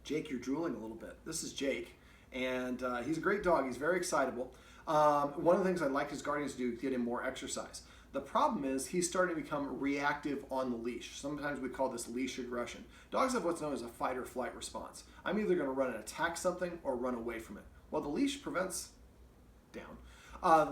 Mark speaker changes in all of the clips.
Speaker 1: Jake, you're drooling a little bit. This is Jake, and he's a great dog. He's very excitable. One of the things I'd like his guardians to do is get him more exercise. The problem is he's starting to become reactive on the leash. Sometimes we call this leash aggression. Dogs have what's known as a fight or flight response. I'm either going to run and attack something or run away from it. Well, the leash prevents the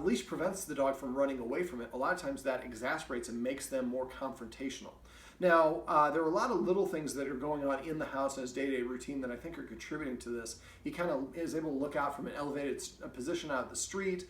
Speaker 1: leash prevents the dog from running away from it. A lot of times that exasperates and makes them more confrontational. Now, there are a lot of little things that are going on in the house in his day-to-day routine that I think are contributing to this. He kind of is able to look out from an elevated position out of the street.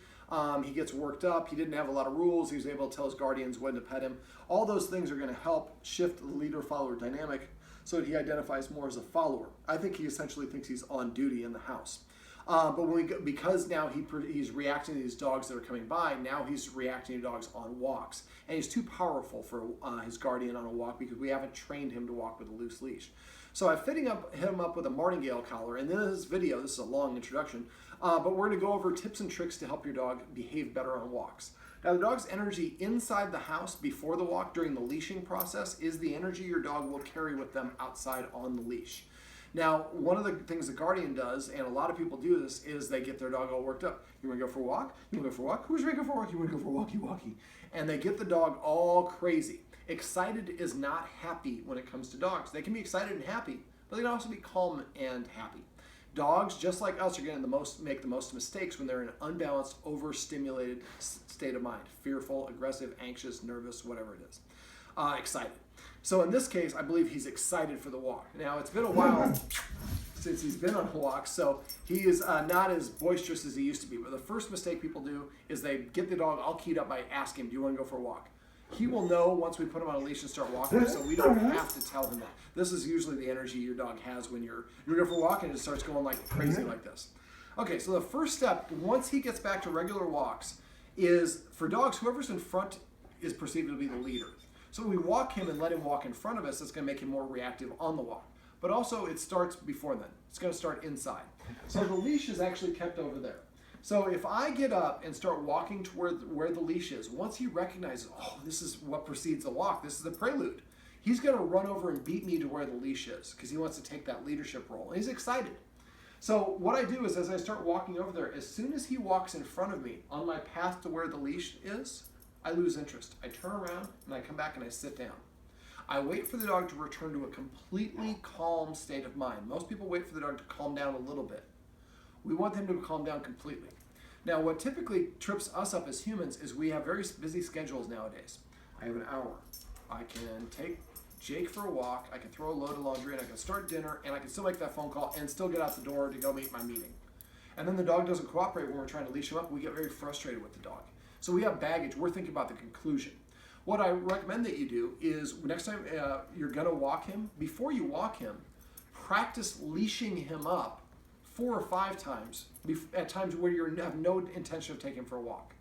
Speaker 1: He gets worked up. He didn't have a lot of rules. He was able to tell his guardians when to pet him. All those things are going to help shift the leader-follower dynamic so that he identifies more as a follower. I think he essentially thinks he's on duty in the house. But because now he's reacting to these dogs that are coming by, now he's reacting to dogs on walks. And he's too powerful for his guardian on a walk because we haven't trained him to walk with a loose leash. So I'm fitting him up with a martingale collar. And in this video, this is a long introduction, but we're going to go over tips and tricks to help your dog behave better on walks. Now, the dog's energy inside the house before the walk during the leashing process is the energy your dog will carry with them outside on the leash. Now, one of the things the guardian does, and a lot of people do this, is they get their dog all worked up. You want to go for a walk? You want to go for a walk? Who's ready to go for a walk? You want to go for a walkie-walkie? And they get the dog all crazy. Excited is not happy when it comes to dogs. They can be excited and happy, but they can also be calm and happy. Dogs, just like us, are going to make the most mistakes when they're in an unbalanced, overstimulated state of mind. Fearful, aggressive, anxious, nervous, whatever it is. Excited. So in this case, I believe he's excited for the walk. Now, it's been a while since he's been on a walk, so he is not as boisterous as he used to be. But the first mistake people do is they get the dog all keyed up by asking him, do you want to go for a walk? He will know once we put him on a leash and start walking, so we don't have to tell him that. This is usually the energy your dog has when you're going for a walk and it starts going like crazy like this. Okay, so the first step, once he gets back to regular walks, is for dogs, whoever's in front is perceived to be the leader. So when we walk him and let him walk in front of us, it's going to make him more reactive on the walk. But also it starts before then. It's going to start inside. So the leash is actually kept over there. So if I get up and start walking toward where the leash is, once he recognizes, oh, this is what precedes the walk, this is the prelude, he's going to run over and beat me to where the leash is because he wants to take that leadership role. And he's excited. So what I do is as I start walking over there, as soon as he walks in front of me on my path to where the leash is, I lose interest. I turn around and I come back and I sit down. I wait for the dog to return to a completely calm state of mind. Most people wait for the dog to calm down a little bit. We want them to calm down completely. Now, what typically trips us up as humans is we have very busy schedules nowadays. I have an hour. I can take Jake for a walk, I can throw a load of laundry, and I can start dinner, and I can still make that phone call and still get out the door to go meet my meeting. And then the dog doesn't cooperate when we're trying to leash him up. We get very frustrated with the dog. So we have baggage. We're thinking about the conclusion. What I recommend that you do is next time you're going to walk him, before you walk him, practice leashing him up 4 or 5 times at times where you have no intention of taking him for a walk.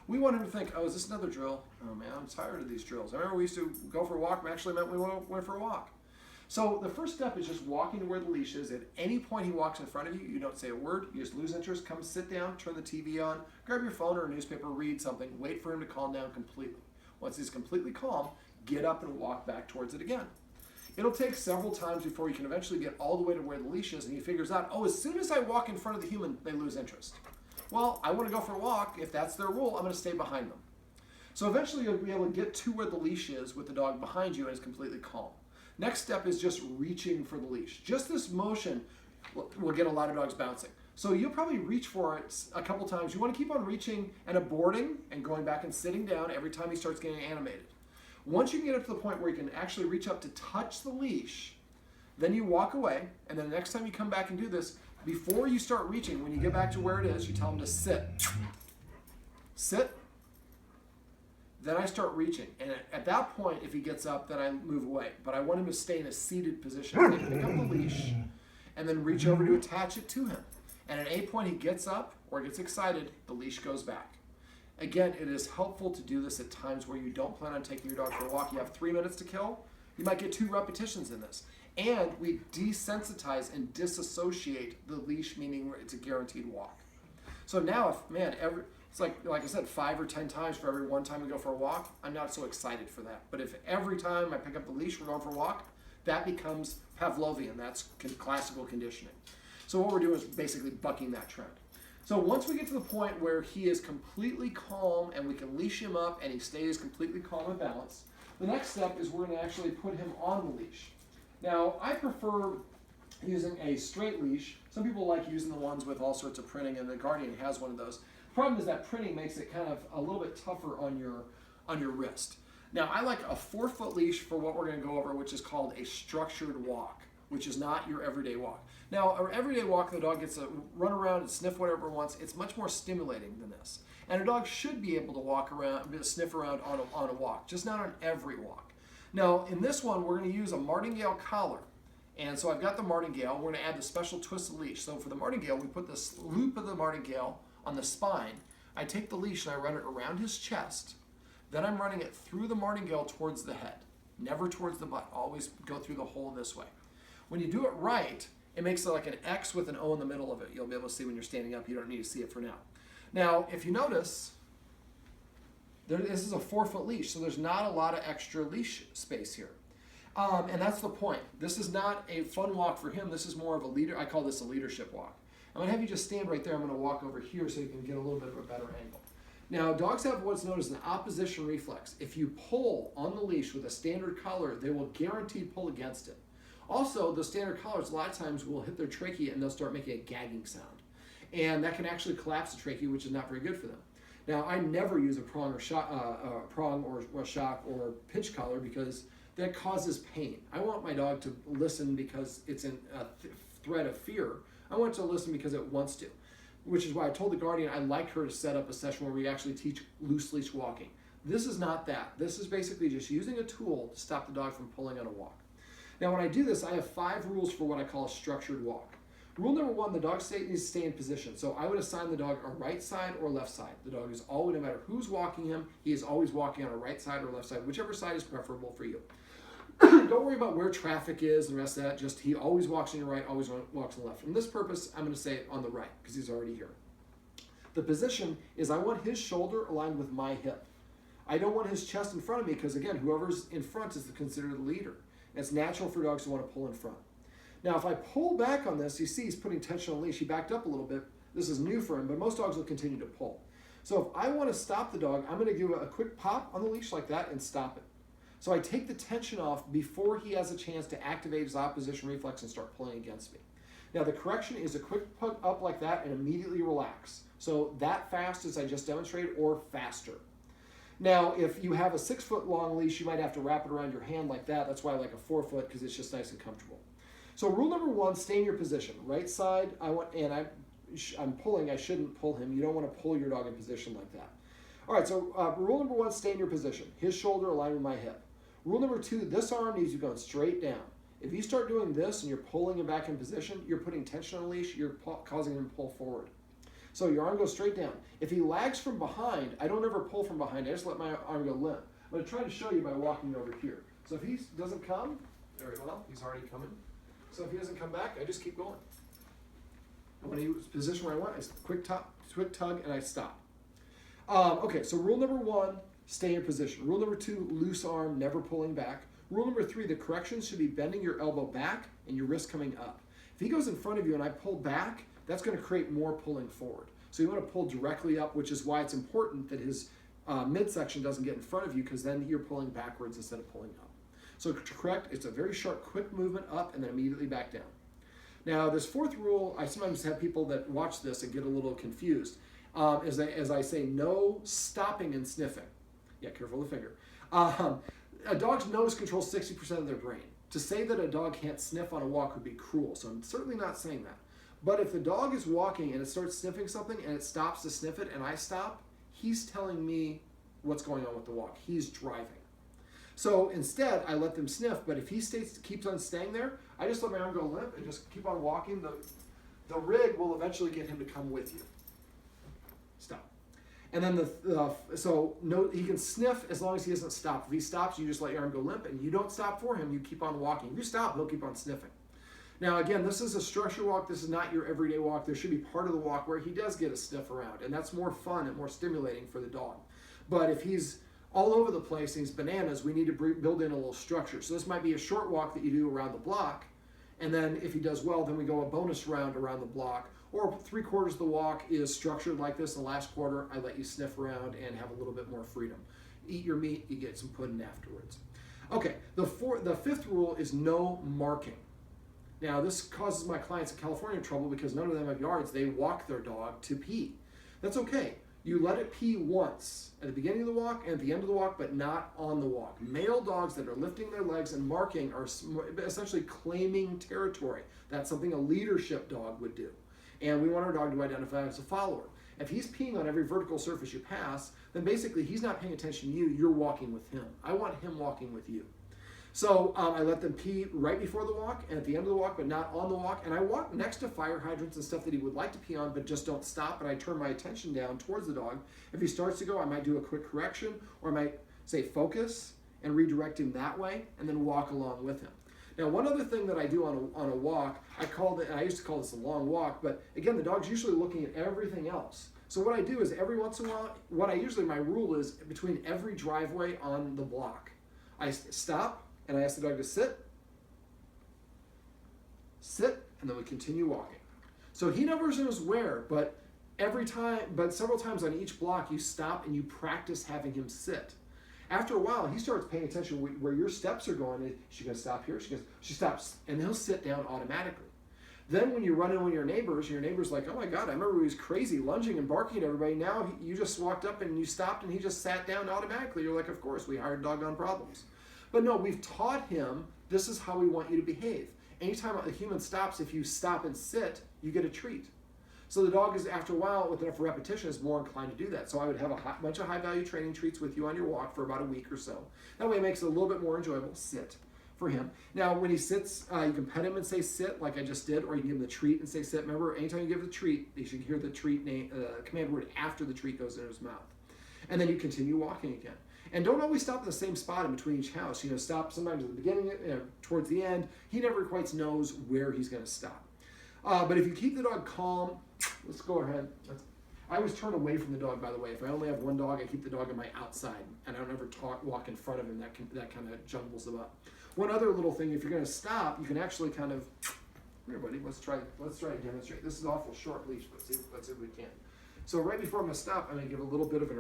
Speaker 1: We want him to think, oh, is this another drill? Oh, man, I'm tired of these drills. I remember we used to go for a walk, but actually meant we went for a walk. So the first step is just walking to where the leash is. At any point he walks in front of you, you don't say a word. You just lose interest, come sit down, turn the TV on, grab your phone or a newspaper, read something, wait for him to calm down completely. Once he's completely calm, get up and walk back towards it again. It'll take several times before you can eventually get all the way to where the leash is, and he figures out, oh, as soon as I walk in front of the human, they lose interest. Well, I want to go for a walk. If that's their rule, I'm going to stay behind them. So eventually you'll be able to get to where the leash is with the dog behind you and it's completely calm. Next step is just reaching for the leash. Just this motion will get a lot of dogs bouncing. So you'll probably reach for it a couple times. You want to keep on reaching and aborting and going back and sitting down every time he starts getting animated. Once you get up to the point where you can actually reach up to touch the leash, then you walk away, and then the next time you come back and do this, before you start reaching, when you get back to where it is, you tell him to sit. Sit. Then I start reaching. And at that point, if he gets up, then I move away. But I want him to stay in a seated position. I pick up the leash and then reach over to attach it to him. And at any point he gets up or gets excited, the leash goes back. Again, it is helpful to do this at times where you don't plan on taking your dog for a walk. You have 3 minutes to kill. You might get 2 repetitions in this. And we desensitize and disassociate the leash, meaning it's a guaranteed walk. So now, it's like I said, 5 or 10 times for every one time we go for a walk, I'm not so excited for that. But if every time I pick up the leash, we're going for a walk, that becomes Pavlovian. That's classical conditioning. So what we're doing is basically bucking that trend. So once we get to the point where he is completely calm and we can leash him up and he stays completely calm and balanced, the next step is we're going to actually put him on the leash. Now, I prefer using a straight leash. Some people like using the ones with all sorts of printing, and the Guardian has one of those. The problem is that printing makes it kind of a little bit tougher on your wrist. Now, I like a 4-foot leash for what we're going to go over, which is called a structured walk, which is not your everyday walk. Now, our everyday walk, the dog gets to run around and sniff whatever it wants. It's much more stimulating than this. And a dog should be able to walk around, sniff around on a walk, just not on every walk. Now, in this one, we're going to use a martingale collar. And so I've got the martingale. We're going to add the special twist of leash. So for the martingale, we put this loop of the martingale on the spine. I take the leash and I run it around his chest. Then I'm running it through the martingale towards the head, never towards the butt. Always go through the hole this way. When you do it right, it makes it like an X with an O in the middle of it. You'll be able to see when you're standing up. You don't need to see it for now. Now, if you notice, this is a 4-foot leash, so there's not a lot of extra leash space here. And that's the point. This is not a fun walk for him. This is more of a leader. I call this a leadership walk. I'm going to have you just stand right there. I'm going to walk over here so you can get a little bit of a better angle. Now, dogs have what's known as an opposition reflex. If you pull on the leash with a standard collar, they will guaranteed pull against it. Also, the standard collars a lot of times will hit their trachea and they'll start making a gagging sound. And that can actually collapse the trachea, which is not very good for them. Now, I never use a prong or shock or pinch collar because that causes pain. I want my dog to listen because it's in a threat of fear. I want it to listen because it wants to, which is why I told the Guardian I'd like her to set up a session where we actually teach loose leash walking. This is not that. This is basically just using a tool to stop the dog from pulling on a walk. Now, when I do this, I have 5 rules for what I call a structured walk. Rule number 1, the dog needs to stay in position. So I would assign the dog a right side or left side. The dog is always, no matter who's walking him, he is always walking on a right side or left side, whichever side is preferable for you. Don't worry about where traffic is and the rest of that. Just he always walks on your right, always walks on the left. From this purpose, I'm going to say on the right because he's already here. The position is I want his shoulder aligned with my hip. I don't want his chest in front of me because, again, whoever's in front is considered the leader. It's natural for dogs to want to pull in front. Now, if I pull back on this, you see he's putting tension on the leash. He backed up a little bit. This is new for him, but most dogs will continue to pull. So if I want to stop the dog, I'm going to give a quick pop on the leash like that and stop it. So I take the tension off before he has a chance to activate his opposition reflex and start pulling against me. Now, the correction is a quick put up like that and immediately relax. So that fast as I just demonstrated or faster. Now, if you have a 6-foot long leash, you might have to wrap it around your hand like that. That's why I like a 4-foot because it's just nice and comfortable. So rule number 1, stay in your position. Right side, I'm pulling, I shouldn't pull him. You don't want to pull your dog in position like that. All right, so rule number 1, stay in your position. His shoulder aligned with my hip. Rule number 2, this arm needs to be going straight down. If you start doing this and you're pulling him back in position, you're putting tension on the leash, you're causing him to pull forward. So your arm goes straight down. If he lags from behind, I don't ever pull from behind. I just let my arm go limp. I'm going to try to show you by walking over here. So if he doesn't come, very well, he's already coming. So if he doesn't come back, I just keep going. And when he's positioned where I want, I quick tug, and I stop. Okay, so rule number 1, stay in position. Rule number 2, loose arm, never pulling back. Rule number 3, the corrections should be bending your elbow back and your wrist coming up. If he goes in front of you and I pull back, that's going to create more pulling forward. So you want to pull directly up, which is why it's important that his midsection doesn't get in front of you because then you're pulling backwards instead of pulling up. So to correct, it's a very sharp, quick movement up and then immediately back down. Now, this 4th rule, I sometimes have people that watch this and get a little confused. As I say, no stopping and sniffing. Yeah, careful of the finger. A dog's nose controls 60% of their brain. To say that a dog can't sniff on a walk would be cruel, so I'm certainly not saying that. But if the dog is walking and it starts sniffing something and it stops to sniff it and I stop, he's telling me what's going on with the walk. He's driving. So instead, I let them sniff, but if he keeps on staying there, I just let my arm go limp and just keep on walking. The rig will eventually get him to come with you. Stop. And then he can sniff as long as he doesn't stop. If he stops, you just let your arm go limp, and you don't stop for him. You keep on walking. If you stop, he'll keep on sniffing. Now, again, this is a structured walk. This is not your everyday walk. There should be part of the walk where he does get a sniff around, and that's more fun and more stimulating for the dog. But if he's all over the place and he's bananas, we need to build in a little structure. So this might be a short walk that you do around the block, and then if he does well, then we go a bonus round around the block. Or 3/4 of the walk is structured like this. The last quarter, I let you sniff around and have a little bit more freedom. Eat your meat, you get some pudding afterwards. Okay, the fifth rule is no marking. Now, this causes my clients in California trouble because none of them have yards. They walk their dog to pee. That's okay. You let it pee once at the beginning of the walk and at the end of the walk, but not on the walk. Male dogs that are lifting their legs and marking are essentially claiming territory. That's something a leadership dog would do. And we want our dog to identify as a follower. If he's peeing on every vertical surface you pass, then basically he's not paying attention to you, you're walking with him. I want him walking with you. So I let them pee right before the walk and at the end of the walk, but not on the walk. And I walk next to fire hydrants and stuff that he would like to pee on, but just don't stop. And I turn my attention down towards the dog. If he starts to go, I might do a quick correction, or I might say focus and redirect him that way, and then walk along with him. Now, one other thing that I do on a walk, I used to call this a long walk, but again, the dog's usually looking at everything else. So what I do is every once in a while, my rule is between every driveway on the block, I stop and I ask the dog to sit, and then we continue walking. So he never knows where, but several times on each block, you stop and you practice having him sit. After a while, he starts paying attention where your steps are going. Is she going to stop here? She stops, and he'll sit down automatically. Then when you run in with your neighbors, and your neighbor's like, oh my God, I remember he was crazy, lunging and barking at everybody. Now you just walked up and you stopped and he just sat down automatically. You're like, of course, we hired doggone problems. But no, we've taught him this is how we want you to behave. Anytime a human stops, if you stop and sit, you get a treat. So the dog is, after a while, with enough repetition, is more inclined to do that. So I would have a bunch of high-value training treats with you on your walk for about a week or so. That way it makes it a little bit more enjoyable. Sit for him. Now, when he sits, you can pet him and say sit, like I just did, or you can give him the treat and say sit. Remember, anytime you give the treat, you should hear the treat name, command word after the treat goes in his mouth. And then you continue walking again. And don't always stop at the same spot in between each house. Stop sometimes at the beginning, towards the end. He never quite knows where he's going to stop. But if you keep the dog calm, let's go ahead. I always turn away from the dog, by the way. If I only have one dog, I keep the dog on my outside, and I don't ever walk in front of him. That kind of jumbles them up. One other little thing, if you're going to stop, you can actually kind of, here, buddy, let's try to demonstrate. This is an awful short leash, but let's see if we can. So right before I'm going to stop, I'm going to give a little bit of an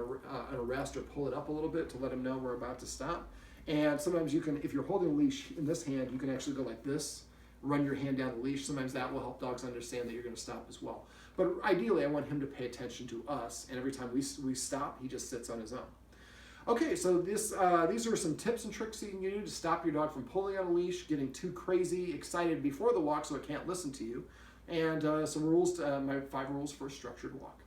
Speaker 1: arrest or pull it up a little bit to let him know we're about to stop. And sometimes you can, if you're holding a leash in this hand, you can actually go like this, run your hand down the leash. Sometimes that will help dogs understand that you're going to stop as well. But ideally, I want him to pay attention to us, and every time we stop, he just sits on his own. Okay, so these are some tips and tricks you can do to stop your dog from pulling on a leash, getting too crazy, excited before the walk so it can't listen to you, and some rules, my 5 rules for a structured walk.